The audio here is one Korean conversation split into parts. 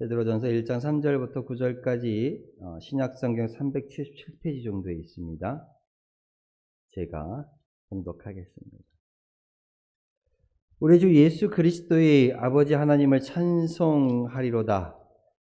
베드로전서 1장 3절부터 9절까지 신약성경 377페이지 정도에 있습니다. 제가 봉독하겠습니다. 우리 주 예수 그리스도의 아버지 하나님을 찬송하리로다.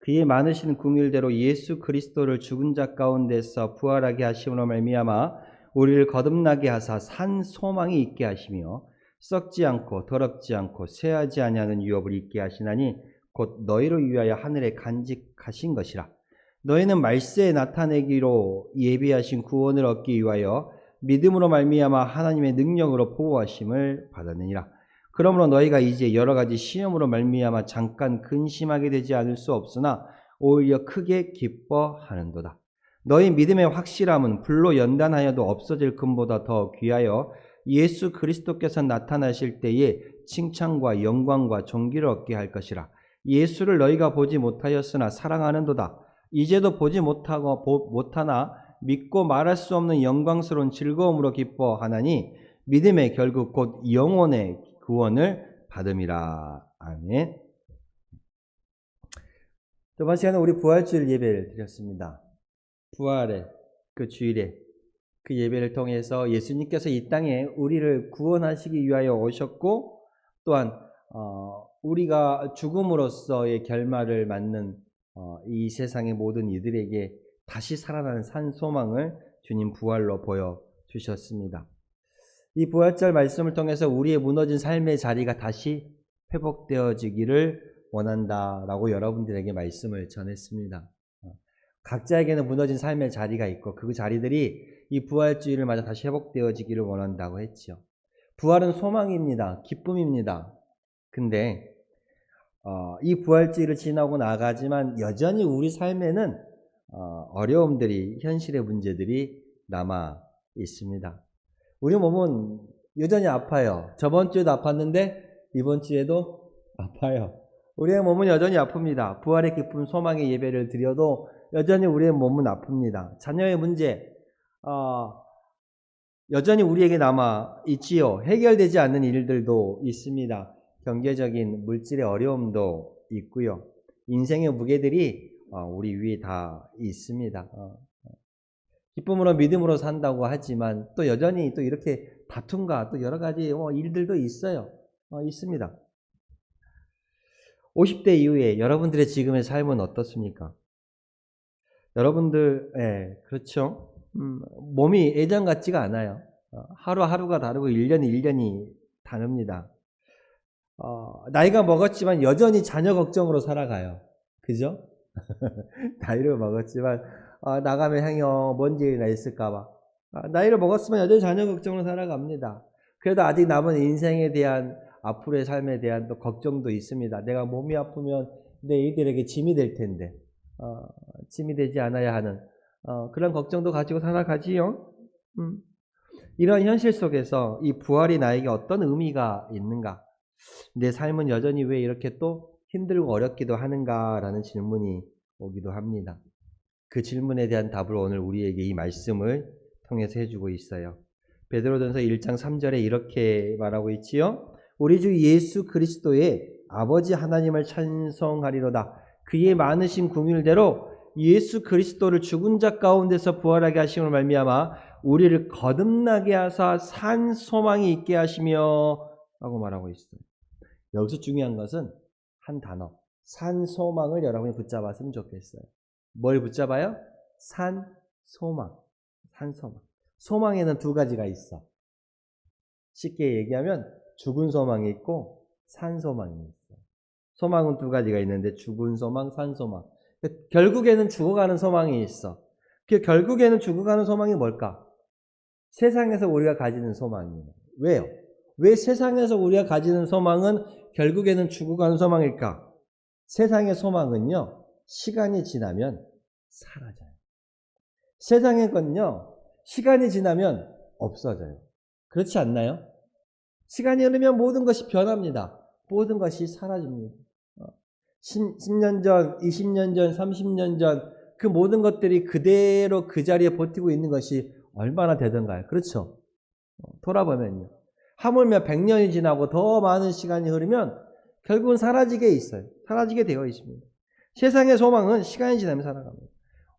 그의 많으신 긍휼대로 예수 그리스도를 죽은 자 가운데서 부활하게 하심으로 말미암아 우리를 거듭나게 하사 산 소망이 있게 하시며 썩지 않고 더럽지 않고 쇠하지 아니하는 유업을 있게 하시나니 곧 너희를 위하여 하늘에 간직하신 것이라. 너희는 말세에 나타내기로 예비하신 구원을 얻기 위하여 믿음으로 말미암아 하나님의 능력으로 보호하심을 받았느니라. 그러므로 너희가 이제 여러 가지 시험으로 말미암아 잠깐 근심하게 되지 않을 수 없으나 오히려 크게 기뻐하는도다. 너희 믿음의 확실함은 불로 연단하여도 없어질 금보다 더 귀하여 예수 그리스도께서 나타나실 때에 칭찬과 영광과 존귀를 얻게 할 것이라. 예수를 너희가 보지 못하였으나 사랑하는도다. 이제도 보지 못하나 믿고 말할 수 없는 영광스러운 즐거움으로 기뻐하나니 믿음의 결국 곧 영혼의 구원을 받음이라. 아멘. 저번 시간에 우리 부활주일 예배를 드렸습니다. 부활의 그 주일에 그 예배를 통해서 예수님께서 이 땅에 우리를 구원하시기 위하여 오셨고, 또한 우리가 죽음으로써의 결말을 맞는 이 세상의 모든 이들에게 다시 살아나는 산 소망을 주님 부활로 보여주셨습니다. 이 부활절 말씀을 통해서 우리의 무너진 삶의 자리가 다시 회복되어지기를 원한다라고 여러분들에게 말씀을 전했습니다. 각자에게는 무너진 삶의 자리가 있고 그 자리들이 이 부활주일을 맞아 다시 회복되어지기를 원한다고 했죠. 부활은 소망입니다. 기쁨입니다. 근데 이 부활주일을 지나고 나가지만 여전히 우리 삶에는 어려움들이, 현실의 문제들이 남아 있습니다. 우리 몸은 여전히 아파요. 저번 주에도 아팠는데 이번 주에도 아파요. 우리의 몸은 여전히 아픕니다. 부활의 기쁨, 소망의 예배를 드려도 여전히 우리의 몸은 아픕니다. 자녀의 문제 여전히 우리에게 남아 있지요. 해결되지 않는 일들도 있습니다. 경제적인 물질의 어려움도 있고요. 인생의 무게들이 우리 위에 다 있습니다. 기쁨으로 믿음으로 산다고 하지만 또 여전히 또 이렇게 다툼과 또 여러 가지 일들도 있어요. 있습니다. 50대 이후에 여러분들의 지금의 삶은 어떻습니까? 여러분들, 그렇죠. 몸이 예전 같지가 않아요. 하루하루가 다르고 1년이 다릅니다. 나이가 먹었지만 여전히 자녀 걱정으로 살아가요. 그죠? 나이를 먹었지만 나가면 형이 뭔 일이나 있을까봐. 나이를 먹었으면 여전히 자녀 걱정으로 살아갑니다. 그래도 아직 남은 인생에 대한, 앞으로의 삶에 대한 또 걱정도 있습니다. 내가 몸이 아프면 내 이들에게 짐이 될 텐데 짐이 되지 않아야 하는 그런 걱정도 가지고 살아가지요. 이런 현실 속에서 이 부활이 나에게 어떤 의미가 있는가? 내 삶은 여전히 왜 이렇게 또 힘들고 어렵기도 하는가라는 질문이 오기도 합니다. 그 질문에 대한 답을 오늘 우리에게 이 말씀을 통해서 해주고 있어요. 베드로전서 1장 3절에 이렇게 말하고 있지요. 우리 주 예수 그리스도의 아버지 하나님을 찬송하리로다. 그의 많으신 긍휼대로 예수 그리스도를 죽은 자 가운데서 부활하게 하심으로 말미암아 우리를 거듭나게 하사 산 소망이 있게 하시며 라고 말하고 있어요. 여기서 중요한 것은 한 단어, 산 소망을 여러분이 붙잡았으면 좋겠어요. 뭘 붙잡아요? 산 소망. 산 소망. 소망에는 두 가지가 있어. 쉽게 얘기하면 죽은 소망이 있고 산 소망이 있어. 소망은 두 가지가 있는데 죽은 소망, 산 소망. 결국에는 죽어가는 소망이 있어. 결국에는 죽어가는 소망이 뭘까? 세상에서 우리가 가지는 소망이에요. 왜요? 왜 세상에서 우리가 가지는 소망은 결국에는 죽어가는 소망일까? 세상의 소망은요, 시간이 지나면 사라져요. 세상의 건요, 시간이 지나면 없어져요. 그렇지 않나요? 시간이 흐르면 모든 것이 변합니다. 모든 것이 사라집니다. 10년 전, 20년 전, 30년 전 그 모든 것들이 그대로 그 자리에 버티고 있는 것이 얼마나 되던가요? 그렇죠? 돌아보면요. 하물며 100년이 지나고 더 많은 시간이 흐르면 결국은 사라지게 있어요. 사라지게 되어 있습니다. 세상의 소망은 시간이 지나면 살아갑니다.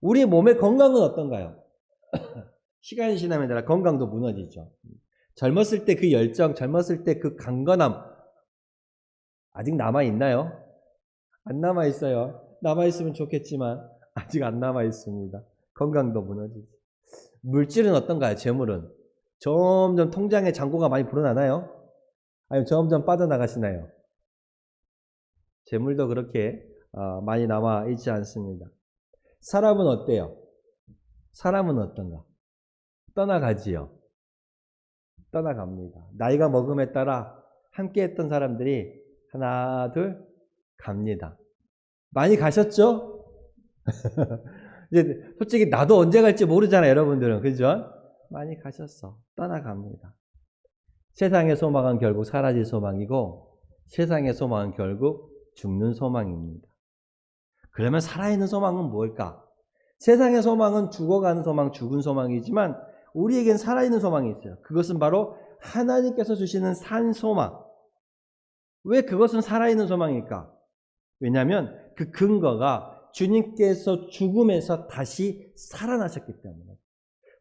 우리 몸의 건강은 어떤가요? 시간이 지나면 따라 건강도 무너지죠. 젊었을 때 그 열정, 젊었을 때 그 강건함 아직 남아있나요? 안 남아있어요. 남아있으면 좋겠지만 아직 안 남아있습니다. 건강도 무너지죠. 물질은 어떤가요? 재물은 점점 통장에 잔고가 많이 불어나나요? 아니면 점점 빠져나가시나요? 재물도 그렇게 많이 남아있지 않습니다. 사람은 어때요? 사람은 어떤가? 떠나가지요. 떠나갑니다. 나이가 먹음에 따라 함께 했던 사람들이 하나, 둘, 갑니다. 많이 가셨죠? 이제 솔직히 나도 언제 갈지 모르잖아요, 여러분들은. 그죠? 많이 가셨어. 떠나갑니다. 세상의 소망은 결국 사라질 소망이고, 세상의 소망은 결국 죽는 소망입니다. 그러면 살아있는 소망은 뭘까? 세상의 소망은 죽어가는 소망, 죽은 소망이지만 우리에겐 살아있는 소망이 있어요. 그것은 바로 하나님께서 주시는 산 소망. 왜 그것은 살아있는 소망일까? 왜냐하면 그 근거가 주님께서 죽음에서 다시 살아나셨기 때문에.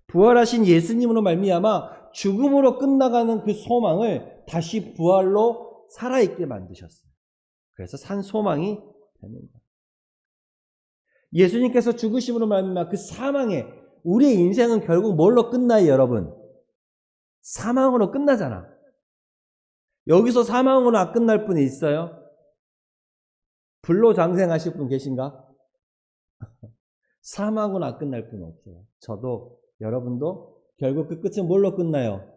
부활하신 예수님으로 말미암아 죽음으로 끝나가는 그 소망을 다시 부활로 살아있게 만드셨어요. 그래서 산 소망이 되는 거예요. 예수님께서 죽으심으로 말미암아 그 사망에 우리의 인생은 결국 뭘로 끝나요, 여러분? 사망으로 끝나잖아. 여기서 사망으로 안 끝날 분이 있어요? 불로장생하실 분 계신가? 사망으로 안 끝날 분은 없어요. 저도 여러분도 결국 그 끝은 뭘로 끝나요?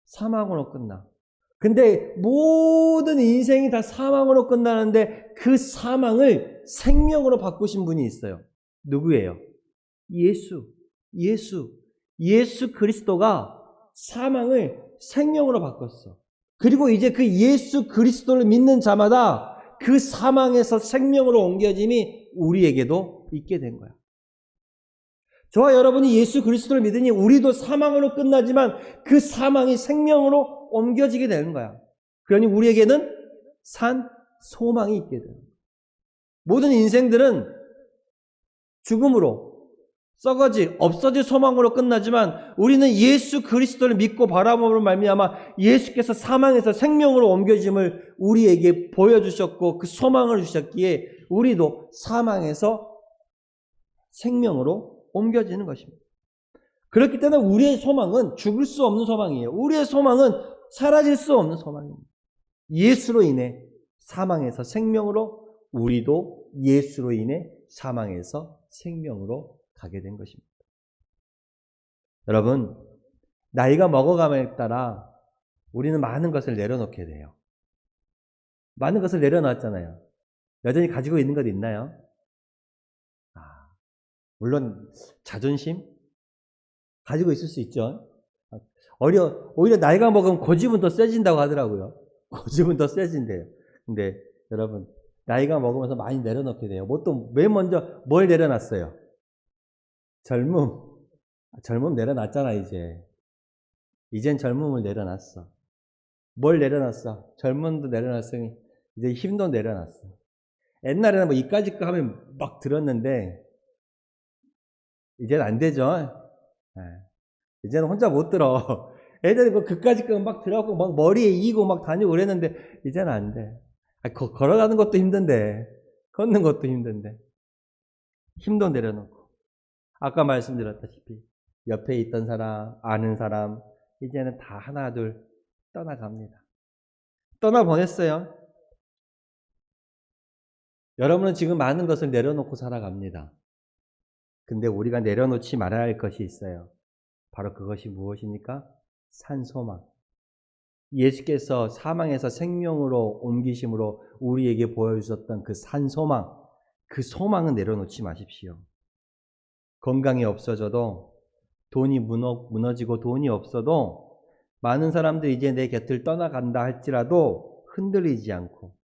사망으로 끝나. 근데 모든 인생이 다 사망으로 끝나는데 그 사망을 생명으로 바꾸신 분이 있어요. 누구예요? 예수 그리스도가 사망을 생명으로 바꿨어. 그리고 이제 그 예수 그리스도를 믿는 자마다 그 사망에서 생명으로 옮겨짐이 우리에게도 있게 된 거야. 저와 여러분이 예수 그리스도를 믿으니 우리도 사망으로 끝나지만 그 사망이 생명으로 옮겨지게 되는 거야. 그러니 우리에게는 산 소망이 있게 되는 거야. 모든 인생들은 죽음으로 없어질 소망으로 끝나지만 우리는 예수 그리스도를 믿고 바라봄으로 말미암아 예수께서 사망에서 생명으로 옮겨짐을 우리에게 보여주셨고 그 소망을 주셨기에 우리도 사망에서 생명으로 옮겨지는 것입니다. 그렇기 때문에 우리의 소망은 죽을 수 없는 소망이에요. 우리의 소망은 사라질 수 없는 소망입니다. 예수로 인해 사망에서 생명으로, 우리도 예수로 인해 사망에서 생명으로 가게 된 것입니다. 여러분, 나이가 먹어감에 따라 우리는 많은 것을 내려놓게 돼요. 많은 것을 내려놨잖아요. 여전히 가지고 있는 것 있나요? 물론 자존심 가지고 있을 수 있죠. 오히려 나이가 먹으면 고집은 더 세진다고 하더라고요. 고집은 더 세진대요. 근데 여러분, 나이가 먹으면서 많이 내려놓게 돼요. 맨 먼저 뭘 내려놨어요? 젊음 내려놨잖아, 이제. 이젠 젊음을 내려놨어. 뭘 내려놨어? 젊음도 내려놨으니 이제 힘도 내려놨어. 옛날에는 뭐 이까짓 거 하면 막 들었는데 이제는 안 되죠. 이제는 혼자 못 들어. 애들이 그까짓 거 막 들어가고 막 머리에 이고 막 다니고 그랬는데 이제는 안 돼. 걸어가는 것도 힘든데, 걷는 것도 힘든데 힘도 내려놓고 아까 말씀드렸다시피 옆에 있던 사람, 아는 사람 이제는 다 하나 둘 떠나갑니다. 떠나보냈어요. 여러분은 지금 많은 것을 내려놓고 살아갑니다. 근데 우리가 내려놓지 말아야 할 것이 있어요. 바로 그것이 무엇입니까? 산소망. 예수께서 사망에서 생명으로 옮기심으로 우리에게 보여주셨던 그 산소망, 그 소망은 내려놓지 마십시오. 건강이 없어져도, 돈이 무너지고 돈이 없어도, 많은 사람들이 이제 내 곁을 떠나간다 할지라도 흔들리지 않고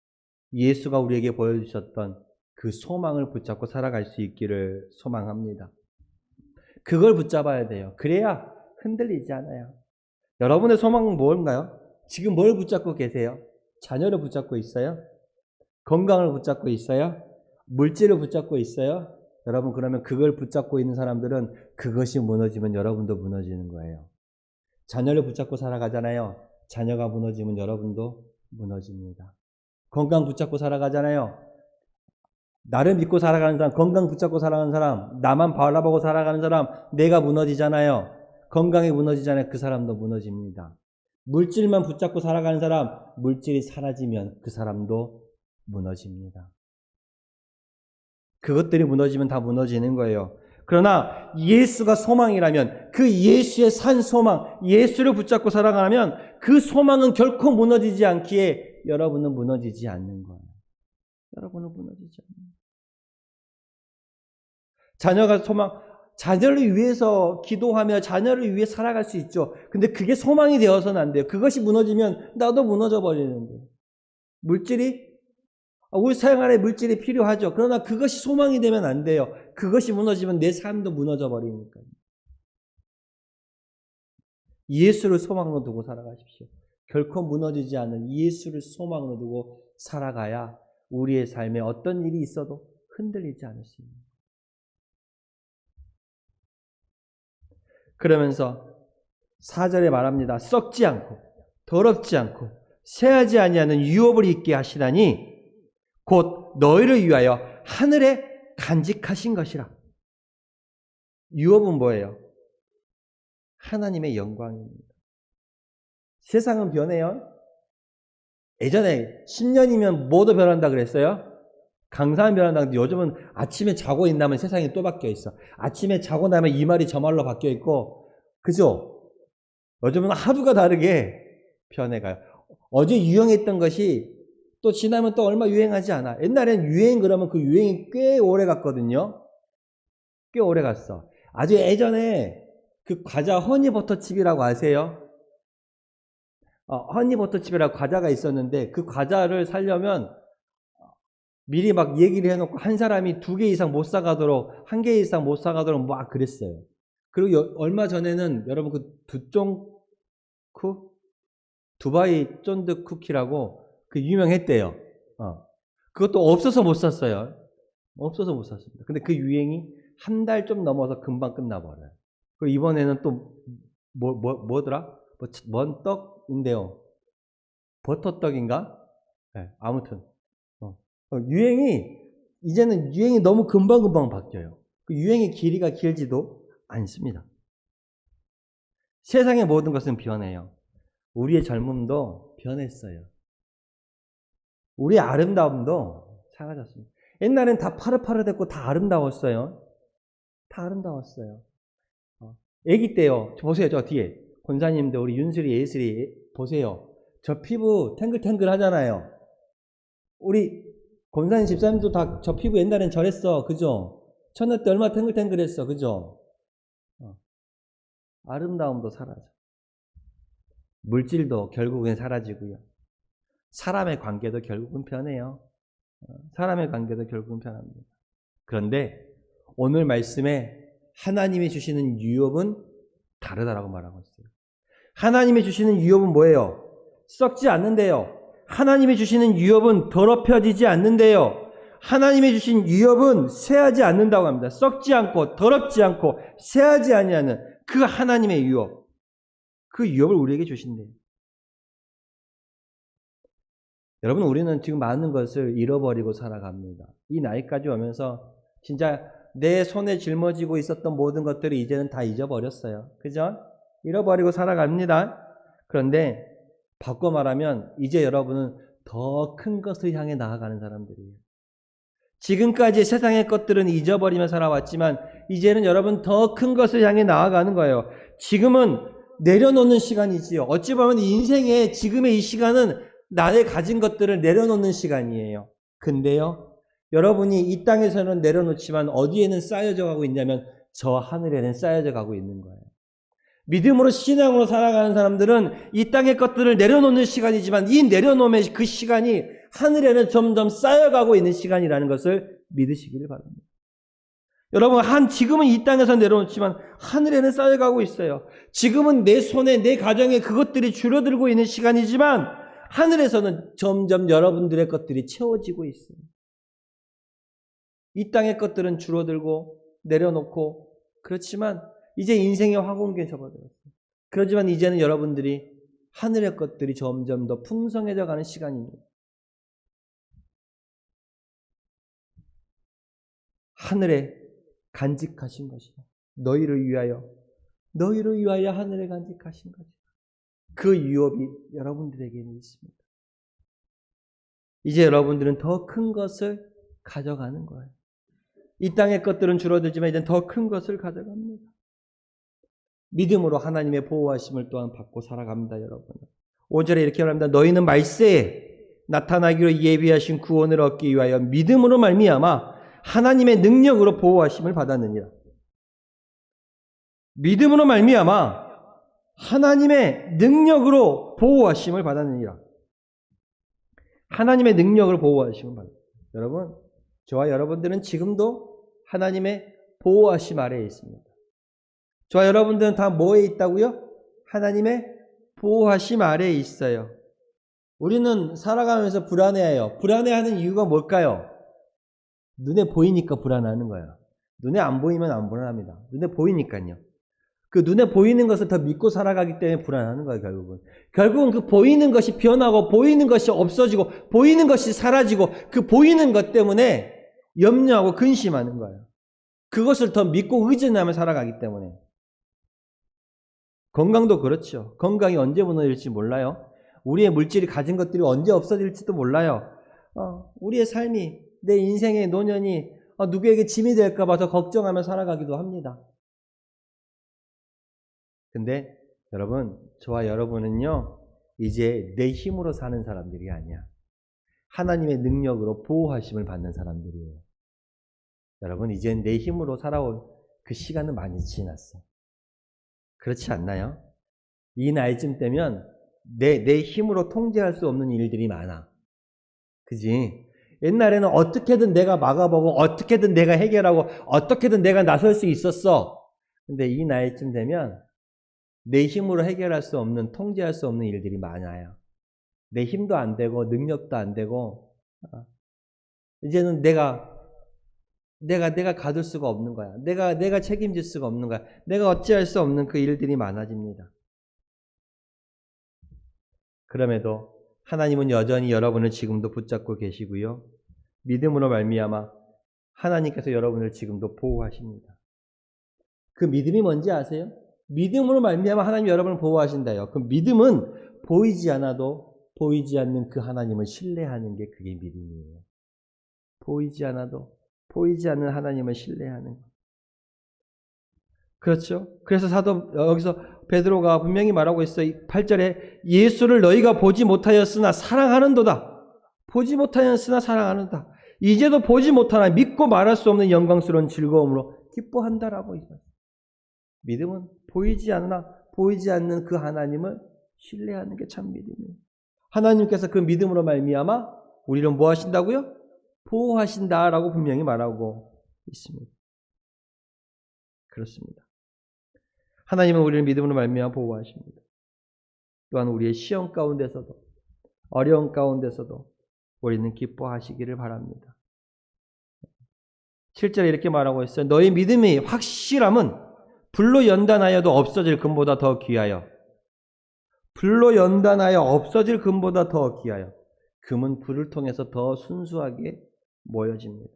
예수가 우리에게 보여주셨던 그 소망을 붙잡고 살아갈 수 있기를 소망합니다. 그걸 붙잡아야 돼요. 그래야 흔들리지 않아요. 여러분의 소망은 뭔가요? 지금 뭘 붙잡고 계세요? 자녀를 붙잡고 있어요? 건강을 붙잡고 있어요? 물질을 붙잡고 있어요? 여러분, 그러면 그걸 붙잡고 있는 사람들은 그것이 무너지면 여러분도 무너지는 거예요. 자녀를 붙잡고 살아가잖아요. 자녀가 무너지면 여러분도 무너집니다. 건강 붙잡고 살아가잖아요. 나를 믿고 살아가는 사람, 건강 붙잡고 살아가는 사람, 나만 바라보고 살아가는 사람, 내가 무너지잖아요. 건강이 무너지잖아요. 그 사람도 무너집니다. 물질만 붙잡고 살아가는 사람, 물질이 사라지면 그 사람도 무너집니다. 그것들이 무너지면 다 무너지는 거예요. 그러나 예수가 소망이라면 그 예수의 산 소망, 예수를 붙잡고 살아가면 그 소망은 결코 무너지지 않기에 여러분은 무너지지 않는 거예요. 여러분은 무너지지 않는 거예요. 자녀가 자녀를 위해서 기도하며 자녀를 위해 살아갈 수 있죠. 근데 그게 소망이 되어서는 안 돼요. 그것이 무너지면 나도 무너져 버리는 거예요. 물질이 우리 생활에 물질이 필요하죠. 그러나 그것이 소망이 되면 안 돼요. 그것이 무너지면 내 삶도 무너져 버리니까요. 예수를 소망으로 두고 살아가십시오. 결코 무너지지 않는 예수를 소망으로 두고 살아가야 우리의 삶에 어떤 일이 있어도 흔들리지 않을 수 있습니다. 그러면서 4절에 말합니다. 썩지 않고 더럽지 않고 새하지 아니하는 유업을 있게 하시다니 곧 너희를 위하여 하늘에 간직하신 것이라. 유업은 뭐예요? 하나님의 영광입니다. 세상은 변해요. 예전에 10년이면 뭐도 변한다 그랬어요? 강사는 변한다는데 요즘은 아침에 자고 있나면 세상이 또 바뀌어 있어. 아침에 자고 나면 이 말이 저 말로 바뀌어 있고, 그죠? 요즘은 하루가 다르게 변해가요. 어제 유행했던 것이 또 지나면 또 얼마 유행하지 않아. 옛날엔 유행 그러면 그 유행이 꽤 오래 갔거든요. 꽤 오래 갔어. 아주 예전에 그 과자 허니버터칩이라고 아세요? 허니버터칩이라고 과자가 있었는데 그 과자를 사려면 미리 막 얘기를 해놓고 한 사람이 2개 이상 못 사가도록 1개 이상 못 사가도록 막 그랬어요. 그리고 얼마 전에는 여러분 두바이 쫀득 쿠키라고 그 유명했대요. 그것도 없어서 못 샀어요. 없어서 못 샀습니다. 근데 그 유행이 한 달 좀 넘어서 금방 끝나버려요. 그리고 이번에는 또 뭐더라? 뭔 떡인데요. 버터떡인가? 네, 아무튼 이제는 유행이 너무 금방금방 바뀌어요. 그 유행의 길이가 길지도 않습니다. 세상의 모든 것은 변해요. 우리의 젊음도 변했어요. 우리의 아름다움도 사라졌습니다. 옛날엔 다 파릇파릇했고 다 아름다웠어요. 다 아름다웠어요. 애기 때요. 보세요. 저 뒤에. 권사님들, 우리 윤슬이, 예슬이 보세요. 저 피부 탱글탱글 하잖아요. 우리 권사님 집사님도 다 저 피부 옛날엔 저랬어. 그죠? 첫날 때 얼마나 탱글탱글했어. 그죠? 아름다움도 사라져. 물질도 결국엔 사라지고요. 사람의 관계도 결국은 변해요. 사람의 관계도 결국은 변합니다. 그런데 오늘 말씀에 하나님이 주시는 유업은 다르다라고 말하고 있어요. 하나님이 주시는 유업은 뭐예요? 썩지 않는데요. 하나님이 주시는 유업은 더럽혀지지 않는데요. 하나님이 주신 유업은 쇠하지 않는다고 합니다. 썩지 않고 더럽지 않고 쇠하지 아니하는 그 하나님의 유업. 그 유업을 우리에게 주신대요. 여러분, 우리는 지금 많은 것을 잃어버리고 살아갑니다. 이 나이까지 오면서 진짜 내 손에 짊어지고 있었던 모든 것들을 이제는 다 잊어버렸어요. 그죠? 잃어버리고 살아갑니다. 그런데 바꿔 말하면 이제 여러분은 더 큰 것을 향해 나아가는 사람들이에요. 지금까지 세상의 것들은 잊어버리며 살아왔지만 이제는 여러분 더 큰 것을 향해 나아가는 거예요. 지금은 내려놓는 시간이지요. 어찌 보면 인생의 지금의 이 시간은 나의 가진 것들을 내려놓는 시간이에요. 근데요, 여러분이 이 땅에서는 내려놓지만 어디에는 쌓여져 가고 있냐면 저 하늘에는 쌓여져 가고 있는 거예요. 믿음으로 신앙으로 살아가는 사람들은 이 땅의 것들을 내려놓는 시간이지만 이 내려놓음의 그 시간이 하늘에는 점점 쌓여가고 있는 시간이라는 것을 믿으시기를 바랍니다. 여러분, 지금은 이 땅에서 내려놓지만 하늘에는 쌓여가고 있어요. 지금은 내 손에, 내 가정에 그것들이 줄어들고 있는 시간이지만 하늘에서는 점점 여러분들의 것들이 채워지고 있어요. 이 땅의 것들은 줄어들고 내려놓고 그렇지만 이제 인생의 화공기에 접어들었어요. 그렇지만 이제는 여러분들이 하늘의 것들이 점점 더 풍성해져 가는 시간입니다. 하늘에 간직하신 것이다. 너희를 위하여 하늘에 간직하신 것이다. 그 유업이 여러분들에게는 있습니다. 이제 여러분들은 더 큰 것을 가져가는 거예요. 이 땅의 것들은 줄어들지만 이제는 더 큰 것을 가져갑니다. 믿음으로 하나님의 보호하심을 또한 받고 살아갑니다, 여러분. 5절에 이렇게 말합니다. 너희는 말세에 나타나기로 예비하신 구원을 얻기 위하여 믿음으로 말미암아 하나님의 능력으로 보호하심을 받았느니라. 믿음으로 말미암아 하나님의 능력으로 보호하심을 받았느니라. 하나님의 능력으로 보호하심을 받았느니라. 여러분, 저와 여러분들은 지금도 하나님의 보호하심 아래에 있습니다. 저와 여러분들은 다 뭐에 있다고요? 하나님의 보호하심 아래에 있어요. 우리는 살아가면서 불안해해요. 불안해하는 이유가 뭘까요? 눈에 보이니까 불안하는 거예요. 눈에 안 보이면 안 불안합니다. 눈에 보이니까요. 그 눈에 보이는 것을 더 믿고 살아가기 때문에 불안하는 거예요, 결국은. 결국은 그 보이는 것이 변하고 보이는 것이 없어지고 보이는 것이 사라지고 그 보이는 것 때문에 염려하고 근심하는 거예요. 그것을 더 믿고 의존하며 살아가기 때문에. 건강도 그렇죠. 건강이 언제 무너질지 몰라요. 우리의 물질이 가진 것들이 언제 없어질지도 몰라요. 우리의 삶이, 내 인생의 노년이 누구에게 짐이 될까 봐 더 걱정하며 살아가기도 합니다. 근데 여러분, 저와 여러분은요, 이제 내 힘으로 사는 사람들이 아니야. 하나님의 능력으로 보호하심을 받는 사람들이에요. 여러분, 이젠 내 힘으로 살아온 그 시간은 많이 지났어. 그렇지 않나요? 이 나이쯤 되면 내 힘으로 통제할 수 없는 일들이 많아. 그지? 옛날에는 어떻게든 내가 막아보고 어떻게든 내가 해결하고 어떻게든 내가 나설 수 있었어. 근데 이 나이쯤 되면 내 힘으로 해결할 수 없는, 통제할 수 없는 일들이 많아요. 내 힘도 안 되고 능력도 안 되고 이제는 내가 가둘 수가 없는 거야. 내가 책임질 수가 없는 거야. 내가 어찌할 수 없는 그 일들이 많아집니다. 그럼에도 하나님은 여전히 여러분을 지금도 붙잡고 계시고요. 믿음으로 말미암아 하나님께서 여러분을 지금도 보호하십니다. 그 믿음이 뭔지 아세요? 믿음으로 말미암아 하나님이 여러분을 보호하신다요. 그 믿음은 보이지 않아도 보이지 않는 그 하나님을 신뢰하는 게 그게 믿음이에요. 보이지 않아도 보이지 않는 하나님을 신뢰하는 것. 그렇죠? 그래서 여기서 베드로가 분명히 말하고 있어요. 8절에 예수를 너희가 보지 못하였으나 사랑하는도다. 보지 못하였으나 사랑하는다. 이제도 보지 못하나 믿고 말할 수 없는 영광스러운 즐거움으로 기뻐한다라고 있어요. 믿음은 보이지 않는 그 하나님을 신뢰하는 게 참 믿음이에요. 하나님께서 그 믿음으로 말미암아 우리를 뭐 하신다고요? 보호하신다라고 분명히 말하고 있습니다. 그렇습니다. 하나님은 우리를 믿음으로 말미암아 보호하십니다. 또한 우리의 시험 가운데서도 어려운 가운데서도 우리는 기뻐하시기를 바랍니다. 7절에 이렇게 말하고 있어요. 너희 믿음이 확실함은 불로 연단하여도 없어질 금보다 더 귀하여. 불로 연단하여 없어질 금보다 더 귀하여. 금은 불을 통해서 더 순수하게 모여집니다.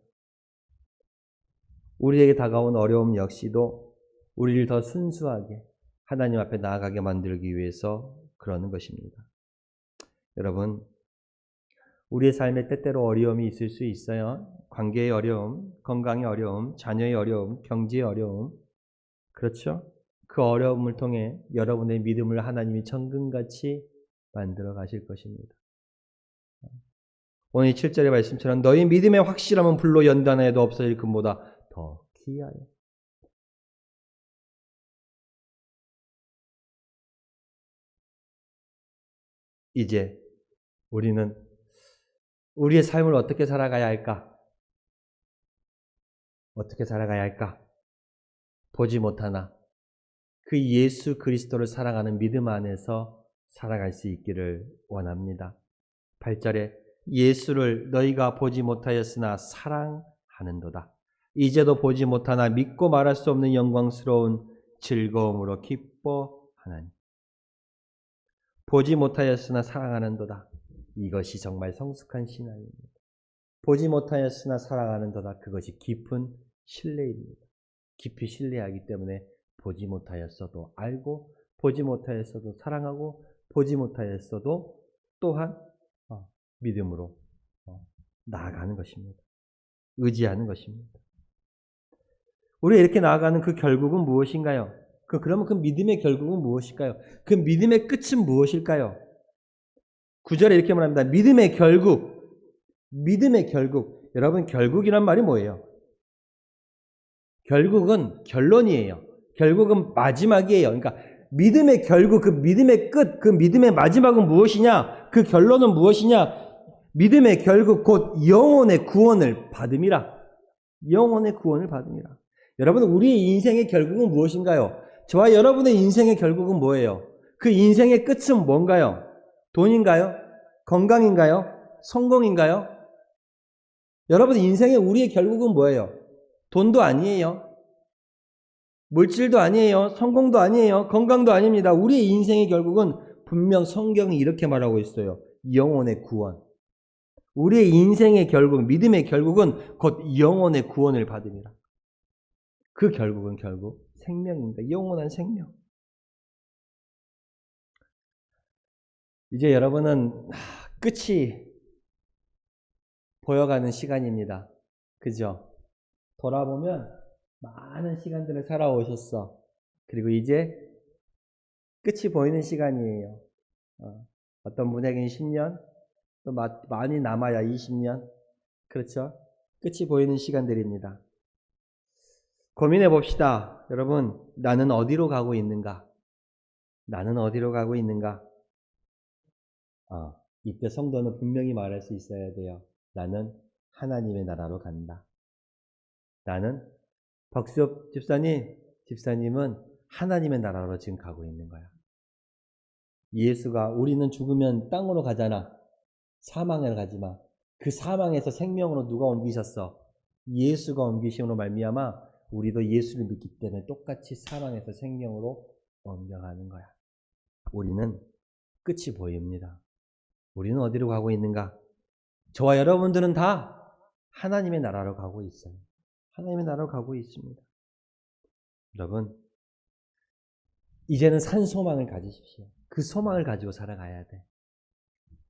우리에게 다가온 어려움 역시도 우리를 더 순수하게 하나님 앞에 나아가게 만들기 위해서 그러는 것입니다. 여러분, 우리의 삶에 때때로 어려움이 있을 수 있어요. 관계의 어려움, 건강의 어려움, 자녀의 어려움, 경제의 어려움. 그렇죠? 그 어려움을 통해 여러분의 믿음을 하나님이 정금같이 만들어 가실 것입니다. 오늘 7절의 말씀처럼 너희 믿음의 확실함은 불로 연단하여도 없어질 금보다 더 귀하여. 이제 우리는 우리의 삶을 어떻게 살아가야 할까? 어떻게 살아가야 할까? 보지 못하나 그 예수 그리스도를 사랑하는 믿음 안에서 살아갈 수 있기를 원합니다. 8절에 예수를 너희가 보지 못하였으나 사랑하는도다. 하는도다. 이제도 보지 못하나 믿고 말할 수 없는 영광스러운 즐거움으로 기뻐하나니 보지 못하였으나 사랑하는도다. 이것이 정말 성숙한 신앙입니다. 보지 못하였으나 사랑하는도다. 그것이 깊은 신뢰입니다. 깊이 신뢰하기 때문에 보지 못하였어도 알고, 보지 못하였어도 사랑하고, 보지 못하였어도 또한 믿음으로 나아가는 것입니다. 의지하는 것입니다. 우리가 이렇게 나아가는 그 결국은 무엇인가요? 그러면 그 믿음의 결국은 무엇일까요? 그 믿음의 끝은 무엇일까요? 9절에 이렇게 말합니다. 믿음의 결국. 믿음의 결국. 여러분, 결국이란 말이 뭐예요? 결국은 결론이에요. 결국은 마지막이에요. 그러니까 믿음의 결국, 그 믿음의 끝, 그 믿음의 마지막은 무엇이냐? 그 결론은 무엇이냐? 믿음의 결국 곧 영혼의 구원을 받음이라. 영혼의 구원을 받음이라. 여러분, 우리의 인생의 결국은 무엇인가요? 저와 여러분의 인생의 결국은 뭐예요? 그 인생의 끝은 뭔가요? 돈인가요? 건강인가요? 성공인가요? 여러분, 인생의 우리의 결국은 뭐예요? 돈도 아니에요. 물질도 아니에요. 성공도 아니에요. 건강도 아닙니다. 우리의 인생의 결국은 분명 성경이 이렇게 말하고 있어요. 영혼의 구원. 우리의 인생의 결국, 믿음의 결국은 곧 영혼의 구원을 받음이라. 그 결국은 결국 생명입니다. 영원한 생명. 이제 여러분은 끝이 보여가는 시간입니다. 그죠? 돌아보면 많은 시간들을 살아오셨어. 그리고 이제 끝이 보이는 시간이에요. 어떤 분에게는 10년, 또 많이 남아야 20년. 그렇죠? 끝이 보이는 시간들입니다. 고민해 봅시다. 여러분, 나는 어디로 가고 있는가? 나는 어디로 가고 있는가? 이때 성도는 분명히 말할 수 있어야 돼요. 나는 하나님의 나라로 간다. 나는 박수엽 집사님은 하나님의 나라로 지금 가고 있는 거야. 예수가 우리는 죽으면 땅으로 가잖아. 사망을 가지만 그 사망에서 생명으로 누가 옮기셨어? 예수가 옮기심으로 말미암아 우리도 예수를 믿기 때문에 똑같이 사망에서 생명으로 옮겨가는 거야. 우리는 끝이 보입니다. 우리는 어디로 가고 있는가? 저와 여러분들은 다 하나님의 나라로 가고 있어요. 하나님의 나라로 가고 있습니다. 여러분, 이제는 산 소망을 가지십시오. 그 소망을 가지고 살아가야 돼.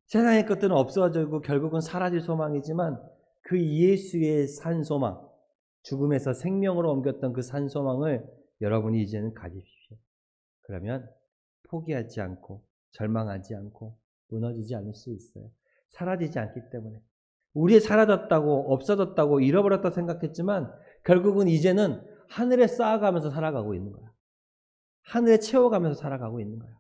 세상의 것들은 없어지고 결국은 사라질 소망이지만 그 예수의 산 소망, 죽음에서 생명으로 옮겼던 그 산 소망을 여러분이 이제는 가지십시오. 그러면 포기하지 않고 절망하지 않고 무너지지 않을 수 있어요. 사라지지 않기 때문에. 우리의 사라졌다고 없어졌다고 잃어버렸다고 생각했지만 결국은 이제는 하늘에 쌓아가면서 살아가고 있는 거야. 하늘에 채워가면서 살아가고 있는 거야.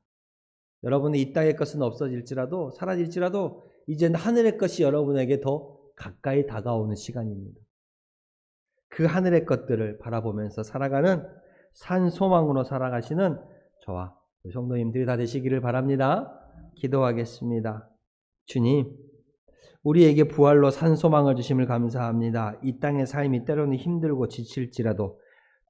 여러분의 이 땅의 것은 없어질지라도 사라질지라도 이제는 하늘의 것이 여러분에게 더 가까이 다가오는 시간입니다. 그 하늘의 것들을 바라보면서 살아가는 산 소망으로 살아가시는 저와 성도님들이 다 되시기를 바랍니다. 기도하겠습니다. 주님, 우리에게 부활로 산 소망을 주심을 감사합니다. 이 땅의 삶이 때로는 힘들고 지칠지라도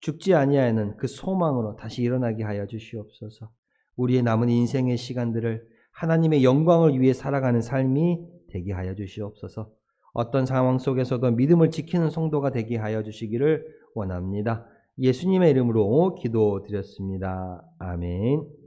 죽지 아니하는 그 소망으로 다시 일어나게 하여 주시옵소서. 우리의 남은 인생의 시간들을 하나님의 영광을 위해 살아가는 삶이 되게 하여 주시옵소서. 어떤 상황 속에서도 믿음을 지키는 성도가 되게 하여 주시기를 원합니다. 예수님의 이름으로 기도드렸습니다. 아멘.